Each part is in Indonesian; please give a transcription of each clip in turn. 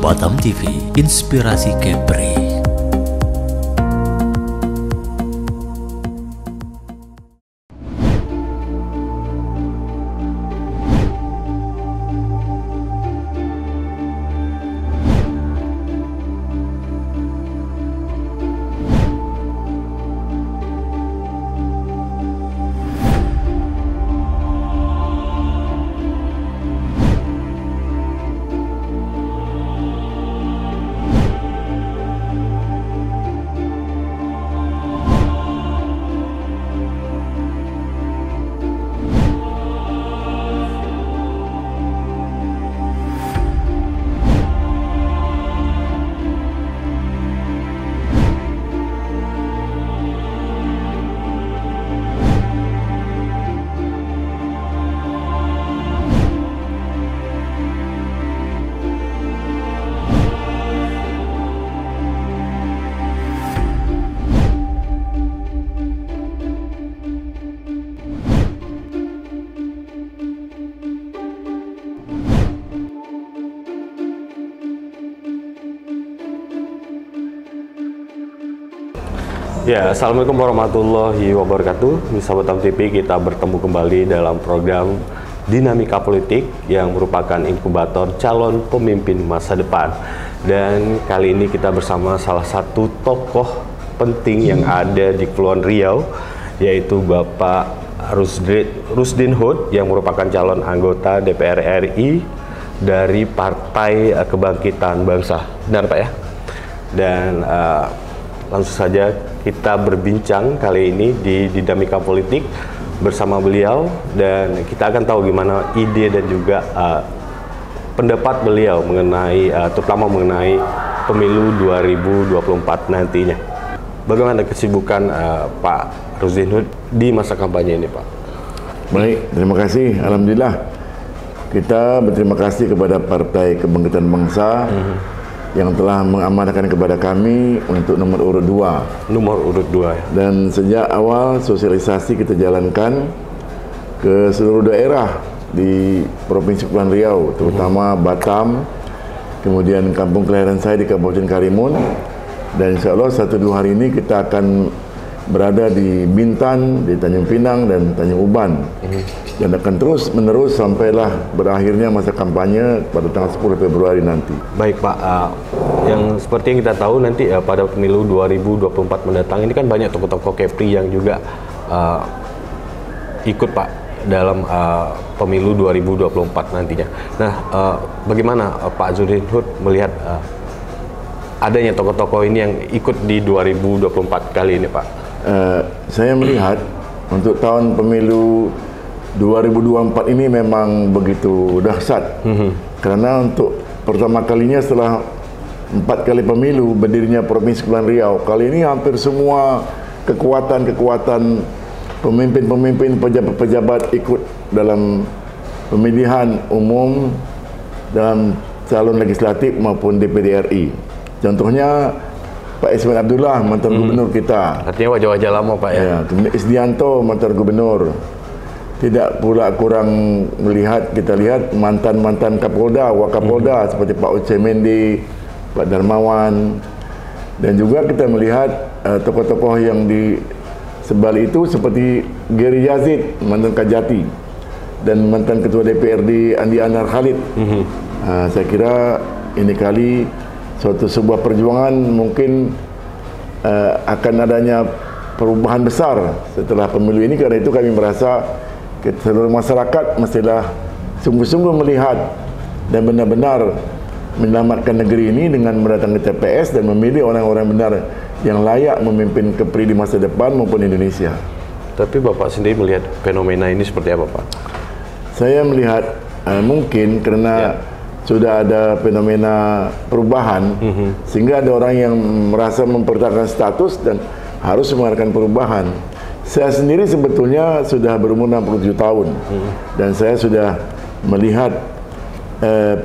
Batam TV, inspirasi Kepri. Ya, assalamualaikum warahmatullahi wabarakatuh. Di Batam TV kita bertemu kembali dalam program Dinamika Politik yang merupakan inkubator calon pemimpin masa depan. Dan kali ini kita bersama salah satu tokoh penting yang ada di Kepulauan Riau, yaitu Bapak Rusdin Hud yang merupakan calon anggota DPR RI dari Partai Kebangkitan Bangsa. Benar Pak ya? Dan langsung saja kita berbincang kali ini di Dinamika Politik bersama beliau, dan kita akan tahu gimana ide dan juga pendapat beliau mengenai terutama mengenai pemilu 2024 nantinya. Bagaimana kesibukan Pak Rusdin Hud di masa kampanye ini, Pak? Baik, terima kasih. Alhamdulillah kita berterima kasih kepada Partai Kebangkitan Bangsa yang telah mengamanahkan kepada kami untuk nomor urut 2. Nomor urut 2 ya. Dan sejak awal sosialisasi kita jalankan ke seluruh daerah di Provinsi Kepulauan Riau, terutama Batam, kemudian kampung kelahiran saya di Kabupaten Karimun, dan insya Allah 1-2 hari ini kita akan berada di Bintan, di Tanjung Pinang dan Tanjung Uban, dan akan terus menerus sampailah berakhirnya masa kampanye pada tanggal 10 Februari nanti. Baik Pak, yang seperti yang kita tahu nanti pada pemilu 2024 mendatang ini kan banyak tokoh-tokoh Kepri yang juga ikut Pak dalam pemilu 2024 nantinya. Nah, bagaimana Pak Rusdin Hud melihat adanya tokoh-tokoh ini yang ikut di 2024 kali ini Pak? Saya melihat untuk tahun pemilu 2024 ini memang begitu dahsyat, karena untuk pertama kalinya setelah 4 kali pemilu berdirinya Provinsi Kepulauan Riau, kali ini hampir semua kekuatan pemimpin-pemimpin pejabat-pejabat ikut dalam pemilihan umum dalam calon legislatif maupun DPD RI. Contohnya Pak Ismail Abdullah, mantan gubernur kita. Artinya wajah-wajah lama Pak ya. Ya, kemudian Isdianto, mantan gubernur. Tidak pula kurang melihat, kita lihat mantan-mantan Kapolda, Wakapolda seperti Pak Uce Mendi, Pak Darmawan, dan juga kita melihat tokoh-tokoh yang di sebalik itu seperti Gary Yazid, mantan Kajati, dan mantan Ketua DPRD Andi Anar Khalid. Saya kira ini kali suatu sebuah perjuangan mungkin akan adanya perubahan besar setelah pemilu ini. Karena itu kami merasa seluruh masyarakat mestilah sungguh-sungguh melihat dan benar-benar menyelamatkan negeri ini dengan mendatangi TPS dan memilih orang-orang benar yang layak memimpin Kepri di masa depan maupun Indonesia. Tapi Bapak sendiri melihat fenomena ini seperti apa Pak? Saya melihat mungkin karena sudah ada fenomena perubahan, sehingga ada orang yang merasa mempertahankan status dan harus mengadakan perubahan. Saya sendiri sebetulnya sudah berumur 67 tahun, dan saya sudah melihat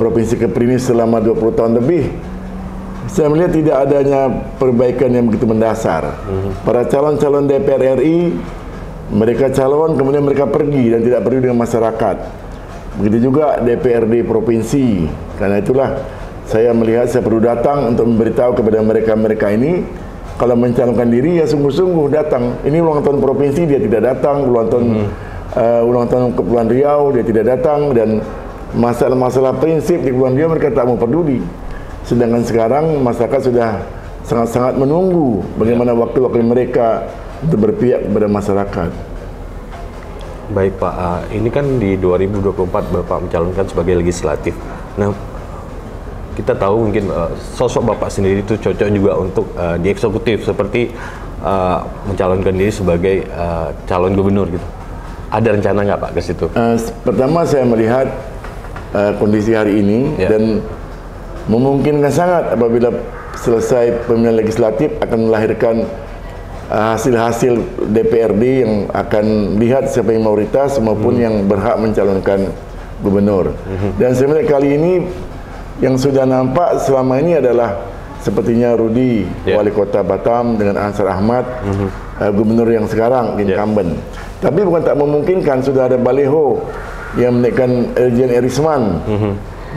Provinsi Kepri ini selama 20 tahun lebih. Saya melihat tidak adanya perbaikan yang begitu mendasar. Para calon-calon DPR RI, mereka calon kemudian mereka pergi dan tidak peduli dengan masyarakat. Begitu juga DPRD provinsi. Karena itulah saya melihat saya perlu datang untuk memberitahu kepada mereka-mereka ini, kalau mencalonkan diri ya sungguh-sungguh datang. Ini ulang tahun provinsi dia tidak datang, ulang tahun Kepulauan Riau dia tidak datang, dan masalah-masalah prinsip di Kepulauan Riau mereka tak mau peduli. Sedangkan sekarang masyarakat sudah sangat-sangat menunggu bagaimana waktu-waktu mereka untuk berpihak kepada masyarakat. Baik Pak, ini kan di 2024 Bapak mencalonkan sebagai legislatif. Nah, kita tahu mungkin sosok Bapak sendiri itu cocok juga untuk di eksekutif, seperti mencalonkan diri sebagai calon gubernur gitu. Ada rencana nggak Pak ke situ? Pertama saya melihat kondisi hari ini dan memungkinkan sangat apabila selesai pemilihan legislatif akan melahirkan hasil-hasil DPRD yang akan lihat siapa yang mayoritas maupun yang berhak mencalonkan gubernur. Dan sebenarnya kali ini yang sudah nampak selama ini adalah sepertinya Rudi, wali kota Batam, dengan Ansar Ahmad, gubernur yang sekarang, incumbent. Tapi bukan tak memungkinkan, sudah ada baleho yang menaikkan Irjen Erisman,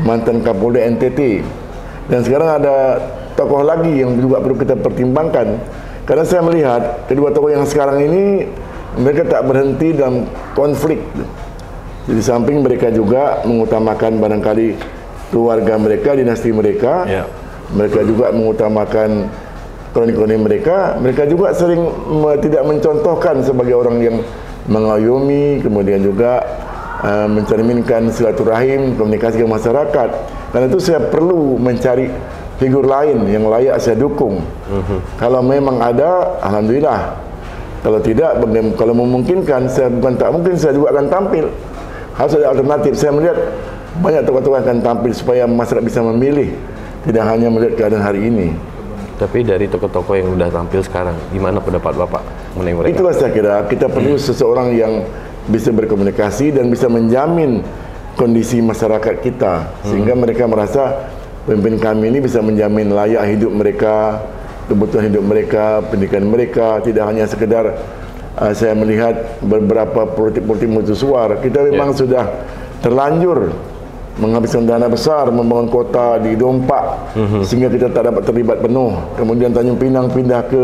mantan Kapolda NTT. Dan sekarang ada tokoh lagi yang juga perlu kita pertimbangkan. Karena saya melihat kedua tokoh yang sekarang ini mereka tak berhenti dalam konflik. Di samping mereka juga mengutamakan barangkali keluarga mereka, dinasti mereka, mereka juga mengutamakan kroni-kroni mereka. Mereka juga sering tidak mencontohkan sebagai orang yang mengayomi, kemudian juga mencerminkan silaturahim, komunikasi ke masyarakat. Karena itu saya perlu mencari figur lain yang layak saya dukung. Kalau memang ada, alhamdulillah. Kalau tidak, kalau memungkinkan, saya bukan tak mungkin, saya juga akan tampil. Harus ada alternatif. Saya melihat banyak tokoh-tokoh akan tampil supaya masyarakat bisa memilih, tidak hanya melihat keadaan hari ini. Tapi dari tokoh-tokoh yang sudah tampil sekarang, gimana pendapat Bapak mengenai mereka? Itulah saya kira kita perlu seseorang yang bisa berkomunikasi dan bisa menjamin kondisi masyarakat kita, sehingga mereka merasa pemimpin kami ini bisa menjamin layak hidup mereka, kebutuhan hidup mereka, pendidikan mereka. Tidak hanya sekedar saya melihat beberapa politik-politik mercusuar. Kita memang sudah terlanjur menghabiskan dana besar membangun kota di Dompak, sehingga kita tak dapat terlibat penuh. Kemudian Tanjung Pinang pindah ke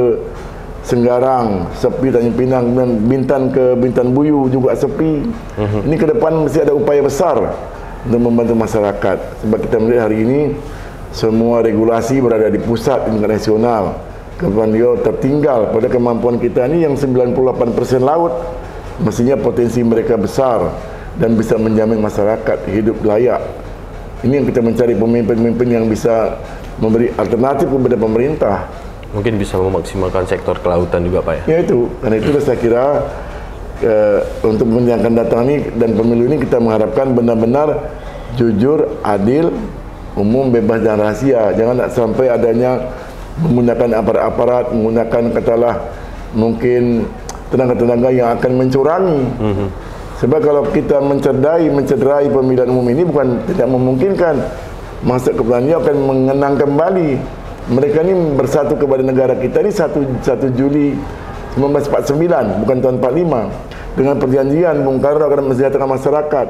Senggarang, sepi Tanjung Pinang, kemudian Bintan ke Bintan Buyu juga sepi. Ini ke depan mesti ada upaya besar untuk membantu masyarakat. Sebab kita melihat hari ini semua regulasi berada di pusat tingkat nasional. Kepulauan Riau tertinggal pada kemampuan kita ini yang 98% laut. Mestinya potensi mereka besar dan bisa menjamin masyarakat hidup layak. Ini yang kita mencari pemimpin-pemimpin yang bisa memberi alternatif kepada pemerintah. Mungkin bisa memaksimalkan sektor kelautan juga Pak ya? Ya itu, karena itu saya kira untuk pemilihan yang akan datang ini dan pemilu ini kita mengharapkan benar-benar jujur, adil, umum, bebas dan rahasia. Jangan sampai adanya menggunakan aparat-aparat, menggunakan katalah mungkin tenaga-tenaga yang akan mencurangi. Sebab kalau kita mencederai pemilihan umum ini bukan tidak memungkinkan, masa Kepulauan Riau akan mengenang kembali. Mereka ini bersatu kepada negara kita ini 1 Juli 1949, bukan tahun 45. Dengan perjanjian Bung Karno akan mensejahterakan masyarakat.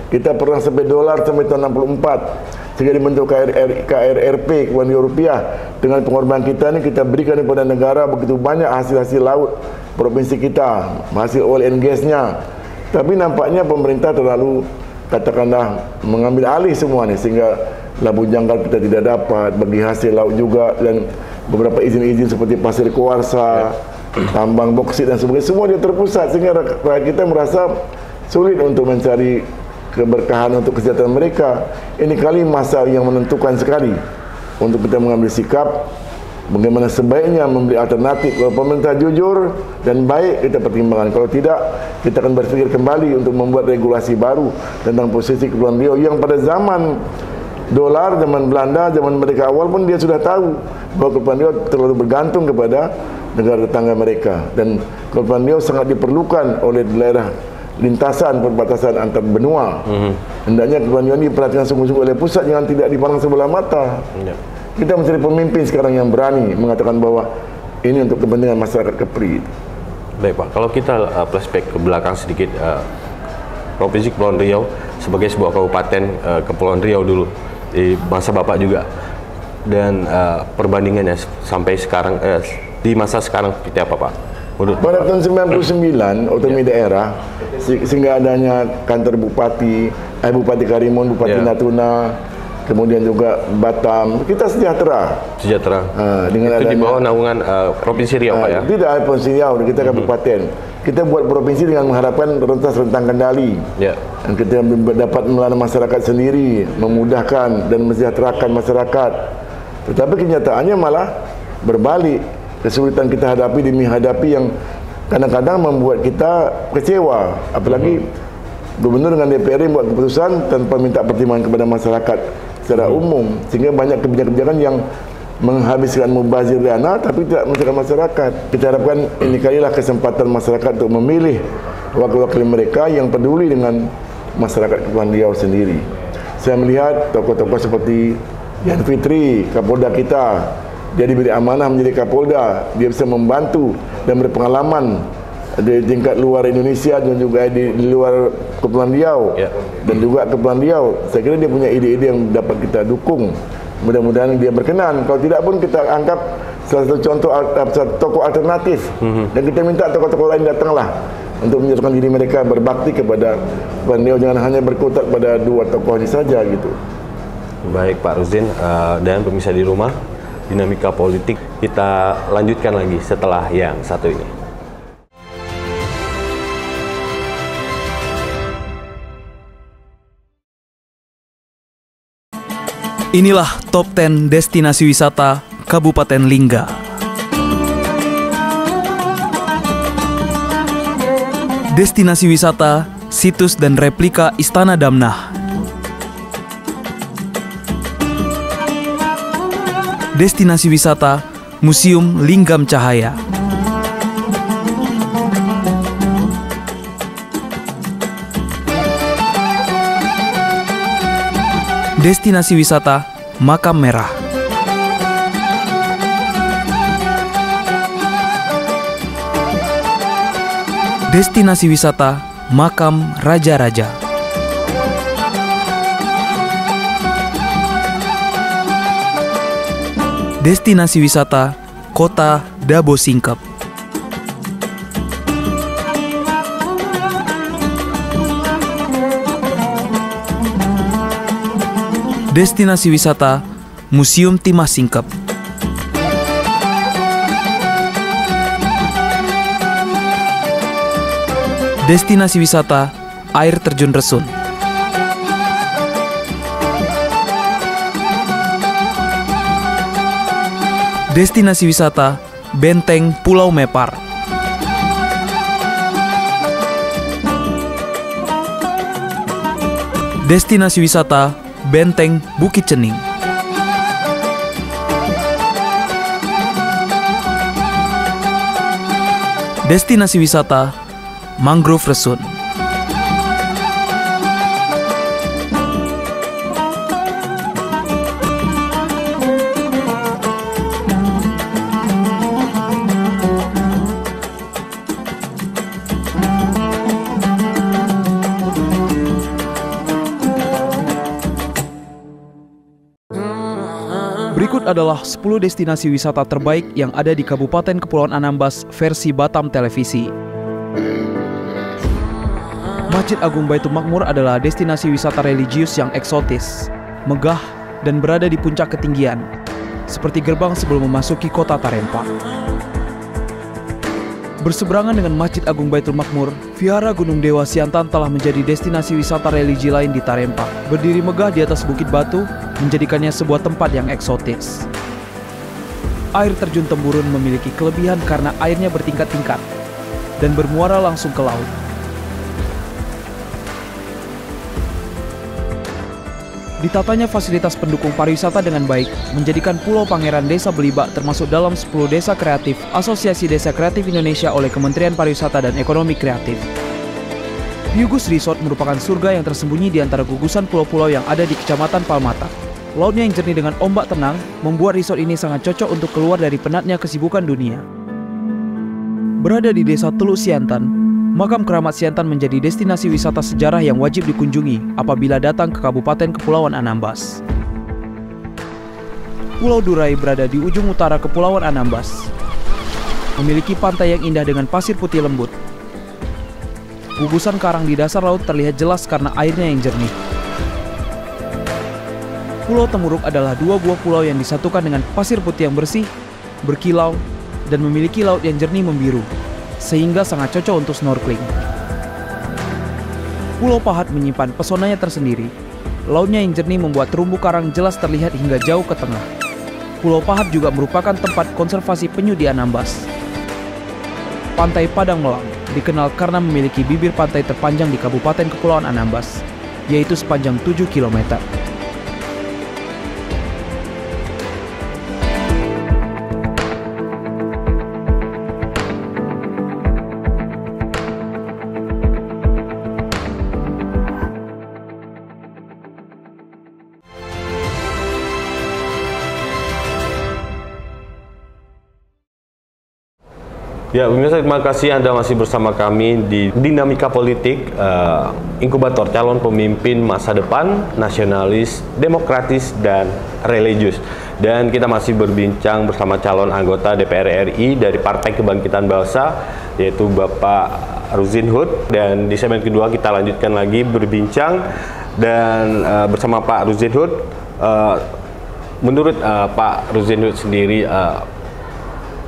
Kita pernah sampai dolar sampai tahun 64. Sehingga dibentuk KRRP, Kepulauan Riau Rupiah. Dengan pengorbanan kita ini kita berikan kepada negara begitu banyak hasil-hasil laut provinsi kita, hasil oil and gasnya. Tapi nampaknya pemerintah terlalu katakanlah mengambil alih semua ini, sehingga labu jangkar kita tidak dapat, bagi hasil laut juga, dan beberapa izin-izin seperti pasir kuarsa, tambang boksit dan sebagainya, semua dia terpusat, sehingga rakyat kita merasa sulit untuk mencari keberkahan untuk kesejahteraan mereka. Ini kali masa yang menentukan sekali untuk kita mengambil sikap bagaimana sebaiknya memberi alternatif. Kalau pemerintah jujur dan baik, kita pertimbangkan. Kalau tidak, kita akan berpikir kembali untuk membuat regulasi baru tentang posisi Kepulauan Riau yang pada zaman dolar, zaman Belanda, zaman mereka awal pun dia sudah tahu bahwa Kepulauan Riau terlalu bergantung kepada negara tetangga mereka, dan Kepulauan Riau sangat diperlukan oleh daerah lintasan perbatasan antar benua. Hendaknya Kepulauan Riau ini diperhatikan sungguh-sungguh oleh pusat, jangan tidak dipandang sebelah mata. Kita mencari pemimpin sekarang yang berani mengatakan bahwa ini untuk kepentingan masyarakat Kepri. Baik Pak, kalau kita flashback ke belakang sedikit, Provinsi Kepulauan Riau sebagai sebuah kabupaten Kepulauan Riau dulu di masa Bapak juga, dan perbandingannya sampai sekarang di masa sekarang seperti apa Pak? Pada tahun 99 otonomi daerah sehingga adanya kantor Bupati Karimun, Bupati Natuna, kemudian juga Batam, kita sejahtera. Dengan itu di bawah naungan Provinsi Riau Pak ya? Tidak ada Provinsi Riau, kita kabupaten. Kita buat provinsi dengan mengharapkan rentas rentang kendali. Dan kita dapat melayani masyarakat sendiri, memudahkan dan mensejahterakan masyarakat. Tetapi kenyataannya malah berbalik. Kesulitan kita hadapi demi hadapi yang kadang-kadang membuat kita kecewa. Apalagi gubernur dengan DPR buat keputusan tanpa minta pertimbangan kepada masyarakat secara umum, sehingga banyak kebijakan-kebijakan yang menghabiskan mubazir dana tapi tidak mencerahkan masyarakat. Kita harapkan ini kalilah kesempatan masyarakat untuk memilih wakil-wakil mereka yang peduli dengan masyarakat Kepulauan Riau sendiri. Saya melihat tokoh-tokoh seperti Yan Fitri, Kapolda kita, dia diberi amanah menjadi Kapolda, dia bisa membantu dan berpengalaman di tingkat luar Indonesia dan juga di luar Kepulauan Riau dan juga Kepulauan Riau. Saya kira dia punya ide-ide yang dapat kita dukung. Mudah-mudahan dia berkenan. Kalau tidak pun kita anggap salah satu contoh tokoh alternatif dan kita minta tokoh-tokoh lain datanglah untuk menyerahkan diri mereka berbakti kepada Kepulauan Riau, jangan hanya berkutat pada dua tokoh ini saja gitu. Baik Pak Rusdin dan pemirsa di rumah, dinamika politik kita lanjutkan lagi setelah yang satu ini. Inilah top 10 destinasi wisata Kabupaten Lingga. Destinasi wisata, situs dan replika Istana Damnah. Destinasi wisata, Museum Linggam Cahaya. Destinasi wisata, Makam Merah. Destinasi wisata, Makam Raja-Raja. Destinasi wisata, Kota Dabo Singkep. Destinasi wisata, Museum Timah Singkep. Destinasi wisata, Air Terjun Resun. Destinasi wisata, Benteng Pulau Mepar. Destinasi wisata, Benteng Bukit Cening. Destinasi wisata, Mangrove Resun. Berikut adalah 10 destinasi wisata terbaik yang ada di Kabupaten Kepulauan Anambas versi Batam Televisi. Masjid Agung Baitul Makmur adalah destinasi wisata religius yang eksotis, megah, dan berada di puncak ketinggian, seperti gerbang sebelum memasuki kota Tarempa. Berseberangan dengan Masjid Agung Baitul Makmur, Vihara Gunung Dewa Siantan telah menjadi destinasi wisata religi lain di Tarempa. Berdiri megah di atas bukit batu, menjadikannya sebuah tempat yang eksotis. Air terjun Temburun memiliki kelebihan karena airnya bertingkat-tingkat dan bermuara langsung ke laut. Ditatanya fasilitas pendukung pariwisata dengan baik, menjadikan Pulau Pangeran Desa Belibak termasuk dalam 10 desa kreatif Asosiasi Desa Kreatif Indonesia oleh Kementerian Pariwisata dan Ekonomi Kreatif. Hyugus Resort merupakan surga yang tersembunyi di antara gugusan pulau-pulau yang ada di Kecamatan Palmata. Lautnya yang jernih dengan ombak tenang membuat resort ini sangat cocok untuk keluar dari penatnya kesibukan dunia. Berada di Desa Teluk Siantan, Makam Keramat Siantan menjadi destinasi wisata sejarah yang wajib dikunjungi apabila datang ke Kabupaten Kepulauan Anambas. Pulau Durai berada di ujung utara Kepulauan Anambas. Memiliki pantai yang indah dengan pasir putih lembut. Gugusan karang di dasar laut terlihat jelas karena airnya yang jernih. Pulau Temuruk adalah dua buah pulau yang disatukan dengan pasir putih yang bersih, berkilau, dan memiliki laut yang jernih membiru, sehingga sangat cocok untuk snorkeling. Pulau Pahat menyimpan pesonanya tersendiri. Lautnya yang jernih membuat terumbu karang jelas terlihat hingga jauh ke tengah. Pulau Pahat juga merupakan tempat konservasi penyu di Anambas. Pantai Padang Melang dikenal karena memiliki bibir pantai terpanjang di Kabupaten Kepulauan Anambas, yaitu sepanjang 7 km. Ya, pemirsa, terima kasih Anda masih bersama kami di Dinamika Politik, inkubator calon pemimpin masa depan, nasionalis, demokratis, dan religius. Dan kita masih berbincang bersama calon anggota DPR RI dari Partai Kebangkitan Bangsa, yaitu Bapak Ruzin Hud. Dan di segmen kedua kita lanjutkan lagi berbincang dan bersama Pak Ruzin Hud. Menurut Pak Ruzin Hud sendiri,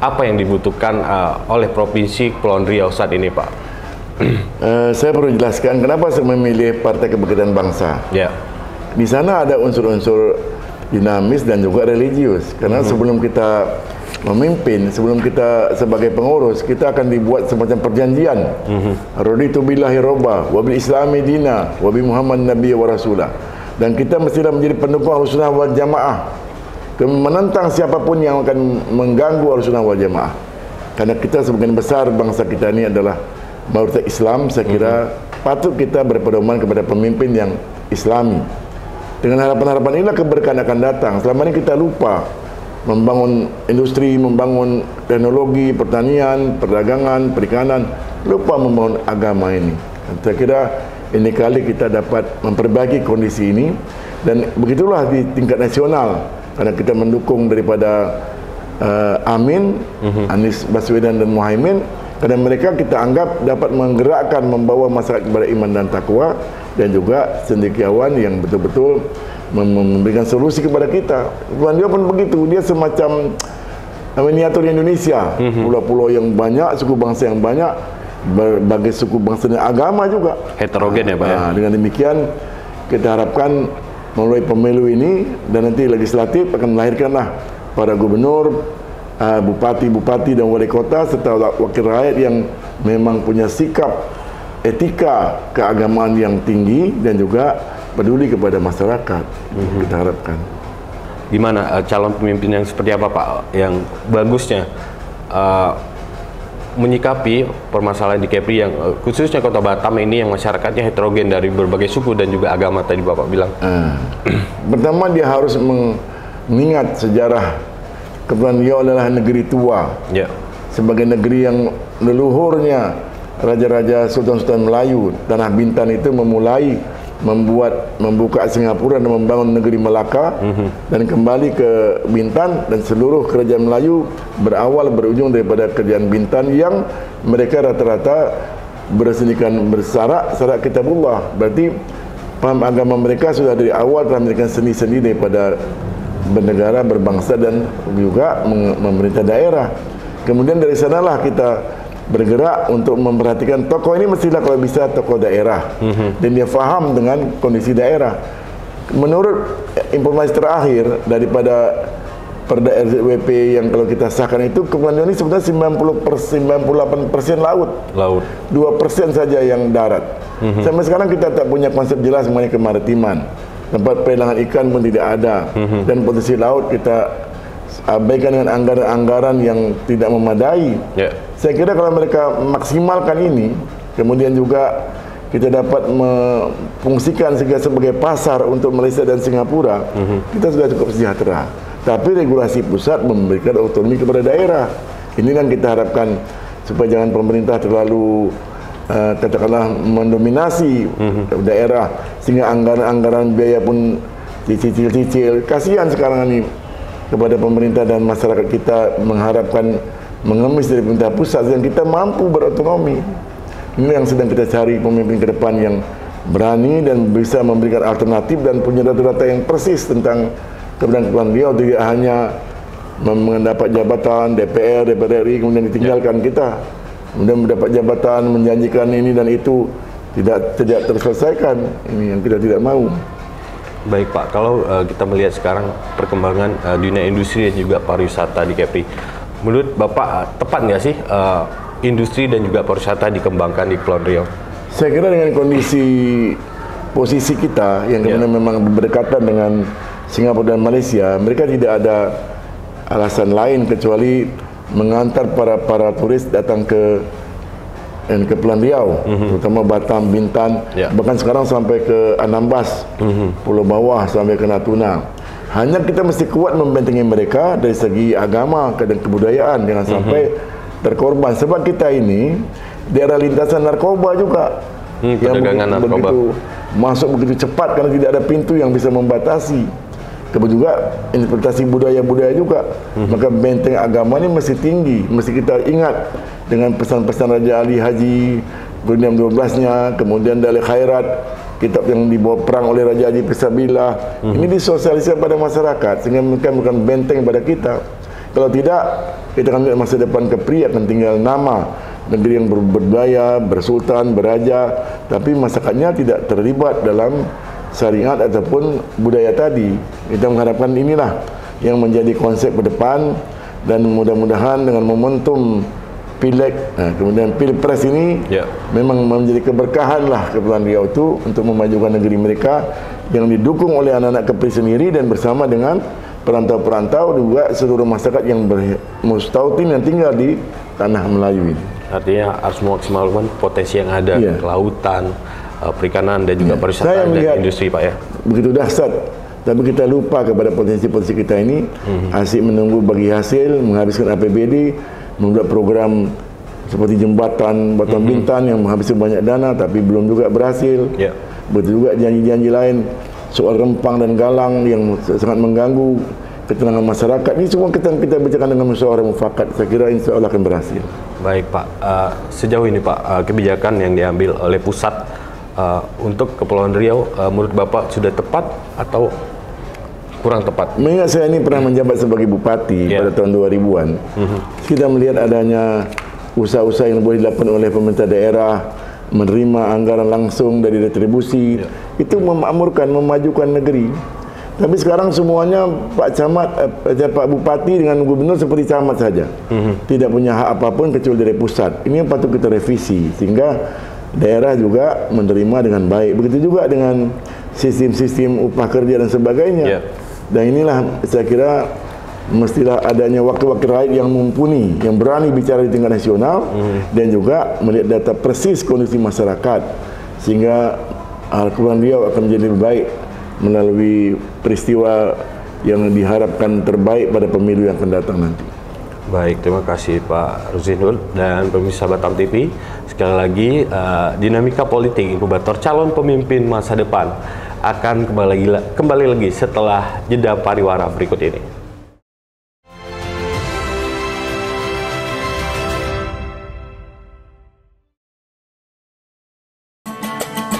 apa yang dibutuhkan oleh Provinsi Kepulauan Riau saat ini, Pak? Saya perlu jelaskan kenapa saya memilih Partai Kebangkitan Bangsa. Ya. Di sana ada unsur-unsur dinamis dan juga religius. Karena sebelum kita memimpin, sebelum kita sebagai pengurus, kita akan dibuat semacam perjanjian. Raditu billahi robba, wa bil islami dina, wa bi Muhammad nabiyya wa rasulah. Dan kita mestilah menjadi pendukung Ahlussunnah wal Jamaah, menentang siapapun yang akan mengganggu Ahlussunnah wal Jamaah. Karena kita sebagian besar bangsa kita ini adalah mayoritas Islam, saya kira patut kita berpedoman kepada pemimpin yang Islami. Dengan harapan-harapan inilah keberkahan akan datang. Selama ini kita lupa membangun industri, membangun teknologi, pertanian, perdagangan, perikanan, lupa membangun agama ini. Saya kira ini kali kita dapat memperbaiki kondisi ini, dan begitulah di tingkat nasional. Karena kita mendukung daripada Amin, Anies Baswedan dan Muhaimin, karena mereka kita anggap dapat menggerakkan, membawa masyarakat kepada iman dan takwa, dan juga cendekiawan yang betul-betul memberikan solusi kepada kita. Dia pun begitu, dia semacam miniatur Indonesia, pulau-pulau yang banyak, suku bangsa yang banyak, berbagai suku bangsa dan agama juga. Heterogen ya, Pak. Dengan demikian kita harapkan melalui pemilu ini dan nanti legislatif akan melahirkanlah para gubernur, bupati-bupati dan wali kota serta wakil rakyat yang memang punya sikap etika keagamaan yang tinggi dan juga peduli kepada masyarakat. Kita harapkan. Gimana calon pemimpin yang seperti apa, Pak, yang bagusnya menyikapi permasalahan di Kepri yang khususnya Kota Batam ini yang masyarakatnya heterogen dari berbagai suku dan juga agama tadi Bapak bilang? Pertama, dia harus mengingat sejarah Kepulauan Riau adalah negeri tua. Ya. Sebagai negeri yang leluhurnya raja-raja sultan-sultan Melayu, Tanah Bintan itu membuka Singapura dan membangun negeri Melaka, dan kembali ke Bintan, dan seluruh kerajaan Melayu berujung daripada kerajaan Bintan yang mereka rata-rata bersarak kitabullah. Berarti paham agama mereka sudah dari awal telah memberikan seni-seni daripada bernegara, berbangsa dan juga memerintah daerah. Kemudian dari sanalah kita bergerak untuk memperhatikan tokoh ini mestilah kalau bisa tokoh daerah, dan dia faham dengan kondisi daerah. Menurut informasi terakhir daripada Perda RZWP yang kalau kita sahkan itu, Kepulauan Riau ini sebenarnya 98% laut. 2% saja yang darat. Sampai sekarang kita tak punya konsep jelas mengenai kemaritiman. Tempat pelelangan ikan pun tidak ada, dan potensi laut kita abaikan dengan anggaran-anggaran yang tidak memadai. Saya kira kalau mereka maksimalkan ini, kemudian juga kita dapat memfungsikan sebagai pasar untuk Malaysia dan Singapura, kita sudah cukup sejahtera. Tapi regulasi pusat memberikan otonomi kepada daerah. Ini yang kita harapkan, supaya jangan pemerintah terlalu katakanlah mendominasi daerah, sehingga anggaran-anggaran biaya pun dicicil-cicil. Kasihan sekarang ini kepada pemerintah dan masyarakat kita mengharapkan mengemis dari pemerintah pusat yang kita mampu berotonomi. Ini yang sedang kita cari, pemimpin ke depan yang berani dan bisa memberikan alternatif dan punya data-data yang persis tentang keberadaan beliau, tidak hanya mendapat jabatan DPR, DPR RI kemudian ditinggalkan kita, kemudian mendapat jabatan menjanjikan ini dan itu tidak terselesaikan. Ini yang kita tidak mau. Baik Pak, kalau kita melihat sekarang perkembangan dunia industri dan juga pariwisata di Kepri, menurut Bapak tepat nggak sih industri dan juga pariwisata dikembangkan di Kepulauan Riau? Saya kira dengan kondisi posisi kita yang memang berdekatan dengan Singapura dan Malaysia, mereka tidak ada alasan lain kecuali mengantar para turis datang ke Kepulauan Riau, terutama Batam, Bintan, bahkan sekarang sampai ke Anambas, Pulau Bawah sampai ke Natuna. Hanya kita mesti kuat membentengi mereka dari segi agama dan kebudayaan, jangan sampai terkorban. Sebab kita ini daerah lintasan narkoba juga, yang begitu masuk begitu cepat karena tidak ada pintu yang bisa membatasi. Kemudian juga interpretasi budaya-budaya juga. Maka benteng agama ini mesti tinggi, mesti kita ingat dengan pesan-pesan Raja Ali Haji Gurniam 12-nya, kemudian Dalil Khairat, kitab yang dibawa perang oleh Raja Haji Fisabilillah. Ini disosialisasikan pada masyarakat sehingga mereka bukan benteng pada kita. Kalau tidak, kita akan lihat masa depan Kepri akan tinggal nama negeri yang berbudaya, bersultan, beraja, tapi masyarakatnya tidak terlibat dalam syariat ataupun budaya tadi. Kita mengharapkan inilah yang menjadi konsep ke depan, dan mudah-mudahan dengan momentum Pileg, kemudian Pilpres ini memang menjadi keberkahan lah Kepulauan Riau itu untuk memajukan negeri mereka yang didukung oleh anak-anak Kepri sendiri dan bersama dengan perantau-perantau juga seluruh masyarakat yang mustautin yang tinggal di tanah Melayu ini. Artinya harus memaksimalkan potensi yang ada, kelautan, perikanan dan juga pariwisata dan industri Pak ya. Begitu dahsyat, tapi kita lupa kepada potensi-potensi kita ini. Asyik menunggu bagi hasil, menghabiskan APBD, membuat program seperti jembatan Bintan yang menghabiskan banyak dana tapi belum juga berhasil. Begitu juga janji-janji lain soal Rempang dan Galang yang sangat mengganggu ketenangan masyarakat. Ini semua kita bicarakan dengan musyawarah mufakat. Saya kira insya Allah akan berhasil. Baik Pak, sejauh ini Pak, kebijakan yang diambil oleh pusat untuk Kepulauan Riau menurut Bapak sudah tepat atau kurang tepat? Mengingat saya ini pernah menjabat sebagai bupati pada tahun 2000-an, kita melihat adanya usaha-usaha yang boleh dilakukan oleh pemerintah daerah, menerima anggaran langsung dari retribusi, itu memakmurkan, memajukan negeri. Tapi sekarang semuanya Pak Camat, Pak Bupati dengan Gubernur seperti camat saja, tidak punya hak apapun kecuali dari pusat. Ini yang patut kita revisi sehingga daerah juga menerima dengan baik. Begitu juga dengan sistem-sistem upah kerja dan sebagainya. Dan inilah saya kira mestilah adanya wakil-wakil rakyat yang mumpuni, yang berani bicara di tingkat nasional dan juga melihat data persis kondisi masyarakat sehingga Kepulauan Riau akan menjadi lebih baik melalui peristiwa yang diharapkan terbaik pada pemilu yang akan datang nanti. Baik, terima kasih Pak Ruzinul dan pemirsa Batam TV. Sekali lagi, dinamika politik inkubator calon pemimpin masa depan akan kembali lagi setelah jeda pariwara berikut ini.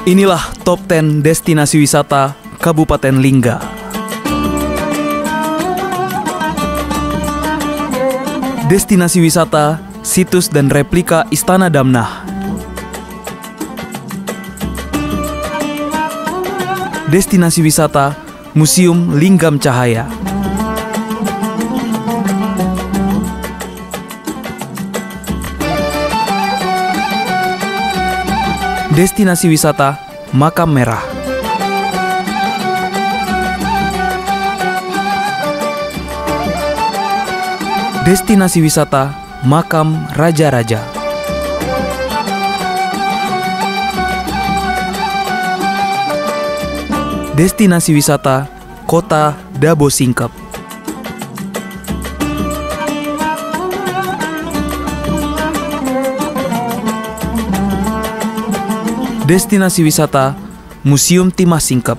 Inilah Top 10 Destinasi Wisata Kabupaten Lingga. Destinasi wisata, situs dan replika Istana Damnah. Destinasi wisata, Museum Linggam Cahaya. Destinasi wisata, Makam Merah. Destinasi wisata, Makam Raja-Raja. Destinasi wisata, Kota Dabo Singkep. Destinasi wisata, Museum Timah Singkep.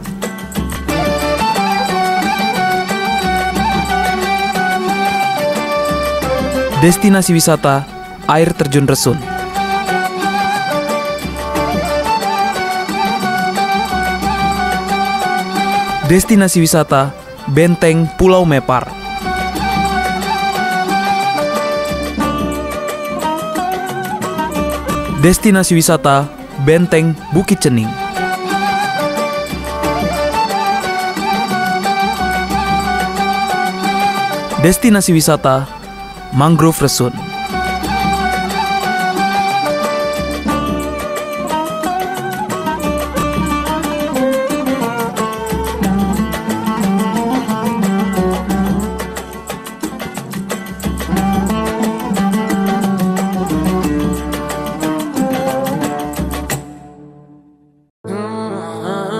Destinasi wisata Air Terjun Resun. Destinasi wisata Benteng Pulau Mepar. Destinasi wisata Benteng Bukit Cening. Destinasi wisata Mangrove Resun.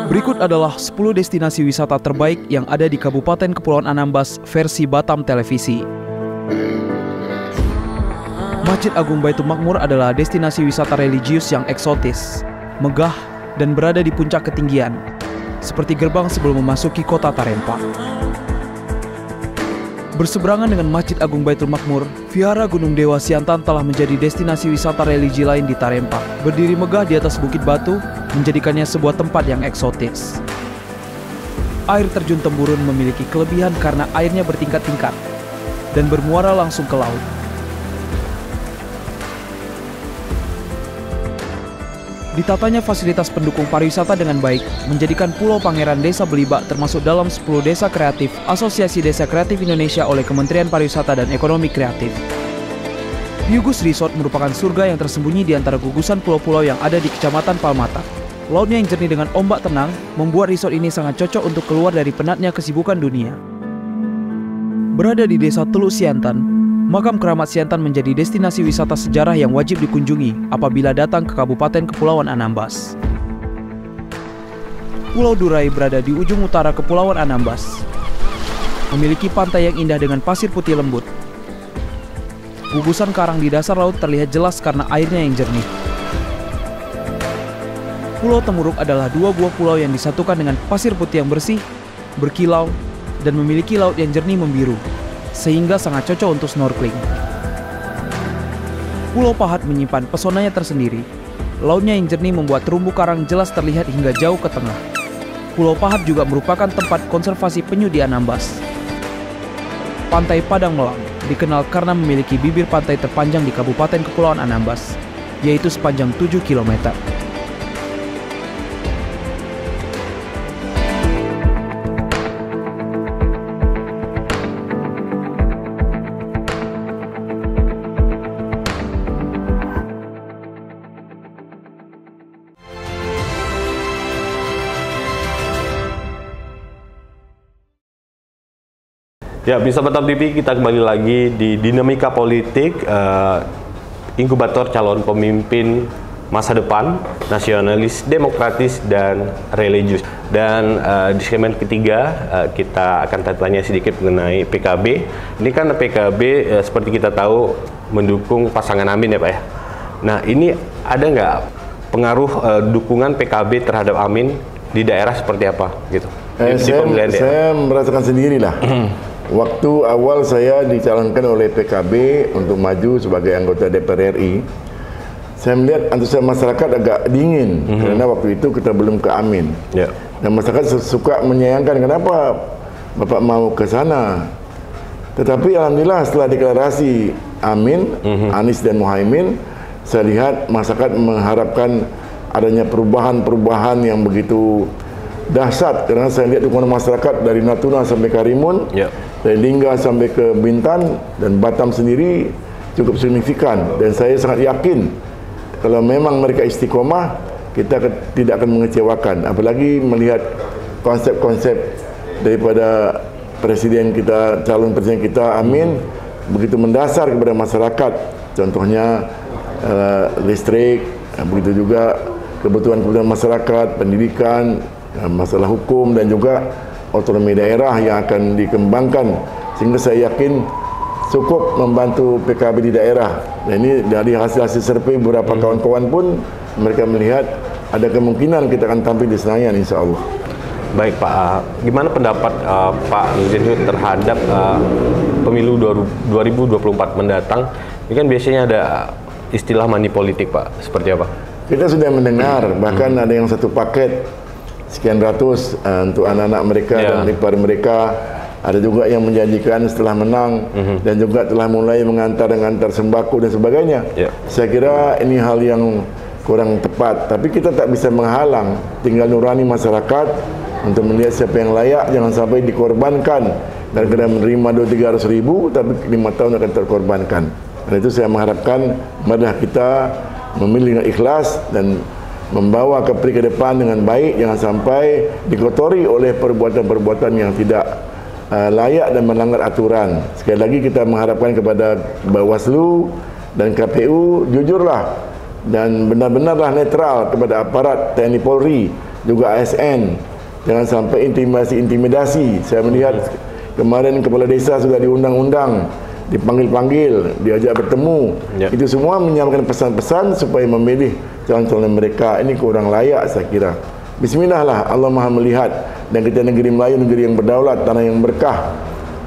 Berikut adalah 10 destinasi wisata terbaik yang ada di Kabupaten Kepulauan Anambas versi Batam Televisi. Masjid Agung Baitul Makmur adalah destinasi wisata religius yang eksotis, megah, dan berada di puncak ketinggian, seperti gerbang sebelum memasuki kota Tarempa. Berseberangan dengan Masjid Agung Baitul Makmur, Vihara Gunung Dewa Siantan telah menjadi destinasi wisata religi lain di Tarempa. Berdiri megah di atas bukit batu, menjadikannya sebuah tempat yang eksotis. Air terjun Temburun memiliki kelebihan karena airnya bertingkat-tingkat dan bermuara langsung ke laut. Ditatanya fasilitas pendukung pariwisata dengan baik, menjadikan Pulau Pangeran Desa Belibak termasuk dalam 10 desa kreatif Asosiasi Desa Kreatif Indonesia oleh Kementerian Pariwisata dan Ekonomi Kreatif. Hyugus Resort merupakan surga yang tersembunyi di antara gugusan pulau-pulau yang ada di Kecamatan Palmata. Lautnya yang jernih dengan ombak tenang membuat resort ini sangat cocok untuk keluar dari penatnya kesibukan dunia. Berada di Desa Teluk Siantan, Makam Keramat Siantan menjadi destinasi wisata sejarah yang wajib dikunjungi apabila datang ke Kabupaten Kepulauan Anambas. Pulau Durai berada di ujung utara Kepulauan Anambas. Memiliki pantai yang indah dengan pasir putih lembut. Gugusan karang di dasar laut terlihat jelas karena airnya yang jernih. Pulau Temuruk adalah dua buah pulau yang disatukan dengan pasir putih yang bersih, berkilau, dan memiliki laut yang jernih membiru, sehingga sangat cocok untuk snorkeling. Pulau Pahat menyimpan pesonanya tersendiri. Lautnya yang jernih membuat terumbu karang jelas terlihat hingga jauh ke tengah. Pulau Pahat juga merupakan tempat konservasi penyu di Anambas. Pantai Padang Melang dikenal karena memiliki bibir pantai terpanjang di Kabupaten Kepulauan Anambas, yaitu sepanjang 7 km. Ya, bisa Batam TV, kita kembali lagi di Dinamika Politik, inkubator calon pemimpin masa depan, nasionalis, demokratis, dan religius. Dan di segmen ketiga, kita akan tanya sedikit mengenai PKB. Ini kan PKB, seperti kita tahu, mendukung pasangan Amin ya Pak ya. Nah, ini ada nggak pengaruh dukungan PKB terhadap Amin di daerah seperti apa gitu? Saya merasakan sendirilah. Waktu awal saya dicalonkan oleh PKB untuk maju sebagai anggota DPR RI, saya melihat antusias masyarakat agak dingin karena waktu itu kita belum ke Amin. Dan masyarakat suka menyayangkan kenapa Bapak mau ke sana. Tetapi alhamdulillah setelah deklarasi Amin, Anies dan Muhaimin, saya lihat masyarakat mengharapkan adanya perubahan-perubahan yang begitu dahsyat, karena saya lihat dukungan masyarakat dari Natuna sampai Karimun, dari Lingga sampai ke Bintan dan Batam sendiri cukup signifikan, dan saya sangat yakin kalau memang mereka istiqomah, kita tidak akan mengecewakan, apalagi melihat konsep-konsep daripada presiden kita, calon presiden kita Amin, begitu mendasar kepada masyarakat, contohnya listrik, begitu juga kebutuhan-kebutuhan masyarakat, pendidikan, masalah hukum, dan juga otonomi daerah yang akan dikembangkan, sehingga saya yakin cukup membantu PKB di daerah. Dan ini dari hasil-hasil survei beberapa kawan-kawan pun mereka melihat ada kemungkinan kita akan tampil di Senayan insya Allah. Baik Pak, gimana pendapat Pak Ruzin Hud terhadap pemilu 2024 mendatang? Ini kan biasanya ada istilah money politik Pak, seperti apa? Kita sudah mendengar, bahkan ada yang satu paket sekian ratus untuk anak-anak mereka dan ipar mereka. Ada juga yang menjanjikan setelah menang dan juga telah mulai mengantar sembako dan sebagainya. Saya kira ini hal yang kurang tepat, tapi kita tak bisa menghalang, tinggal nurani masyarakat untuk melihat siapa yang layak, jangan sampai dikorbankan dan kena menerima 200-300 ribu tapi 5 tahun akan terkorbankan. Dan itu saya mengharapkan marilah kita memilih dengan ikhlas dan membawa Kepri ke depan dengan baik, jangan sampai dikotori oleh perbuatan-perbuatan yang tidak layak dan melanggar aturan. Sekali lagi kita mengharapkan kepada Bawaslu dan KPU jujurlah dan benar-benarlah netral kepada aparat TNI Polri, juga ASN. Jangan sampai intimidasi. Saya melihat kemarin kepala desa sudah diundang-undang, dipanggil-panggil, diajak bertemu. Itu semua menyampaikan pesan-pesan supaya memilih calon-calon mereka. Ini kurang layak saya kira. Bismillah lah, Allah Maha melihat, dan kita negeri Melayu, negeri yang berdaulat, tanah yang berkah.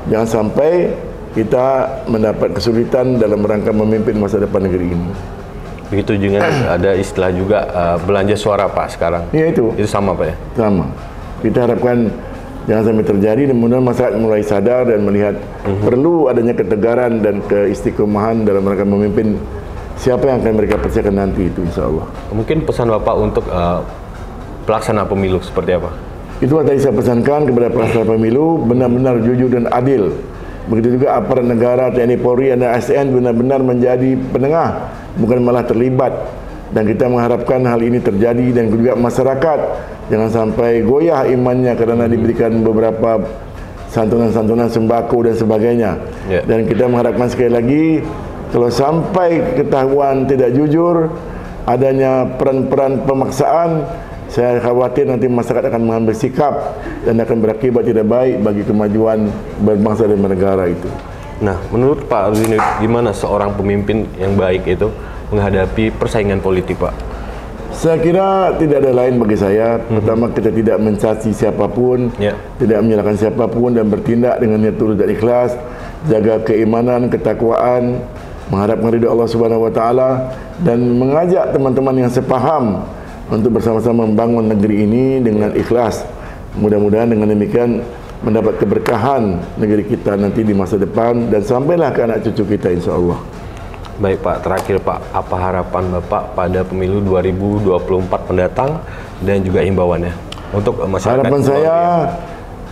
Jangan sampai kita mendapat kesulitan dalam rangka memimpin masa depan negeri ini. Begitu juga ada istilah juga belanja suara Pak sekarang. Iya itu. Itu sama Pak ya? Sama. Kita harapkan jangan sampai terjadi, dan mudah-mudahan masyarakat mulai sadar dan melihat perlu adanya ketegaran dan keistiqomahan dalam rangka memimpin siapa yang akan mereka percayakan nanti itu, insya Allah. Mungkin pesan Bapak untuk pelaksana pemilu seperti apa? Itulah tadi saya pesankan kepada pelaksana pemilu, benar-benar jujur dan adil. Begitu juga aparat negara, TNI Polri dan ASN benar-benar menjadi penengah, bukan malah terlibat. Dan kita mengharapkan hal ini terjadi, dan juga masyarakat jangan sampai goyah imannya karena diberikan beberapa santunan-santunan sembako dan sebagainya. Dan kita mengharapkan sekali lagi, kalau sampai ketahuan tidak jujur, adanya peran-peran pemaksaan, saya khawatir nanti masyarakat akan mengambil sikap dan akan berakibat tidak baik bagi kemajuan berbangsa dan bernegara itu. Nah, menurut Pak Ruzin, gimana seorang pemimpin yang baik itu menghadapi persaingan politik, Pak? Saya kira tidak ada lain bagi saya. Pertama, kita tidak mencaci siapapun, tidak menyalahkan siapapun, dan bertindak dengan niat tulus dan ikhlas, jaga keimanan, ketakwaan, mengharapkan ridha Allah Subhanahu wa taala, dan mengajak teman-teman yang sepaham untuk bersama-sama membangun negeri ini dengan ikhlas. Mudah-mudahan dengan demikian mendapat keberkahan negeri kita nanti di masa depan dan sampailah ke anak cucu kita, insya Allah. Baik Pak, terakhir Pak, apa harapan Bapak pada pemilu 2024 mendatang dan juga himbauannya untuk masyarakat? Harapan saya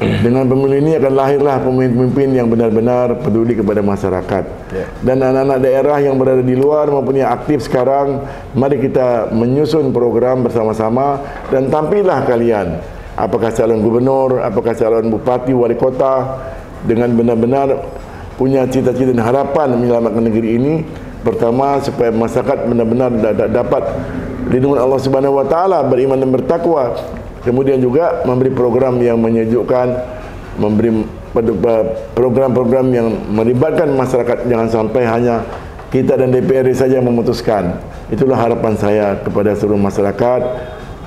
dengan pemilu ini akan lahirlah pemimpin-pemimpin yang benar-benar peduli kepada masyarakat. Dan anak-anak daerah yang berada di luar maupun yang aktif sekarang, mari kita menyusun program bersama-sama dan tampillah kalian. Apakah calon gubernur, apakah calon bupati, wali kota, dengan benar-benar punya cita-cita dan harapan menyelamatkan negeri ini. Pertama, supaya masyarakat benar-benar dapat lindungan Allah Subhanahu wa taala, beriman dan bertakwa. Kemudian juga memberi program yang menyejukkan, memberi program-program yang melibatkan masyarakat, jangan sampai hanya kita dan DPRD saja yang memutuskan. Itulah harapan saya kepada seluruh masyarakat,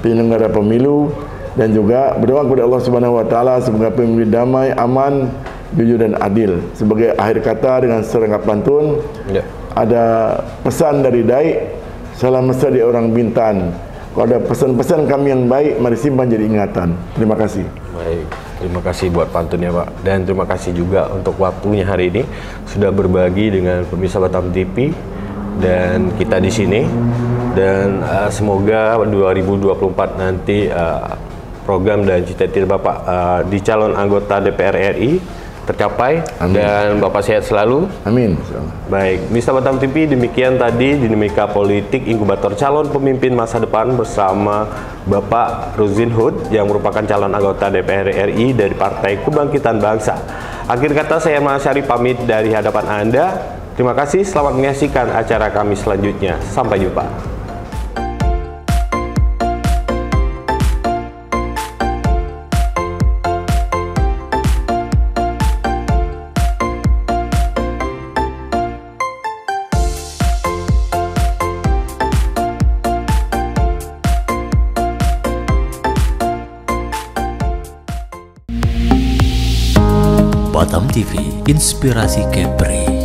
penyelenggara pemilu, dan juga berdoa kepada Allah Subhanahu wa taala semoga pemilu damai, aman, jujur dan adil. Sebagai akhir kata dengan serangkap pantun, ada pesan dari Daik, salam mesra di orang Bintan. Kalau ada pesan-pesan kami yang baik, mari simpan jadi ingatan. Terima kasih. Baik, terima kasih buat pantunnya Pak. Dan terima kasih juga untuk waktunya hari ini sudah berbagi dengan pemirsa Batam TV dan kita di sini. Dan semoga 2024 nanti program dan cita-cita Bapak di calon anggota DPR RI tercapai. Amin. Dan Bapak sehat selalu. Amin. Baik, Mr. Batam TV, demikian tadi Dinamika Politik Inkubator Calon Pemimpin Masa Depan bersama Bapak Ruzin Hud yang merupakan calon anggota DPR RI dari Partai Kebangkitan Bangsa. Akhir kata saya Mas Syarif pamit dari hadapan Anda. Terima kasih, selamat menyaksikan acara kami selanjutnya. Sampai jumpa. TV, Inspirasi Kepri.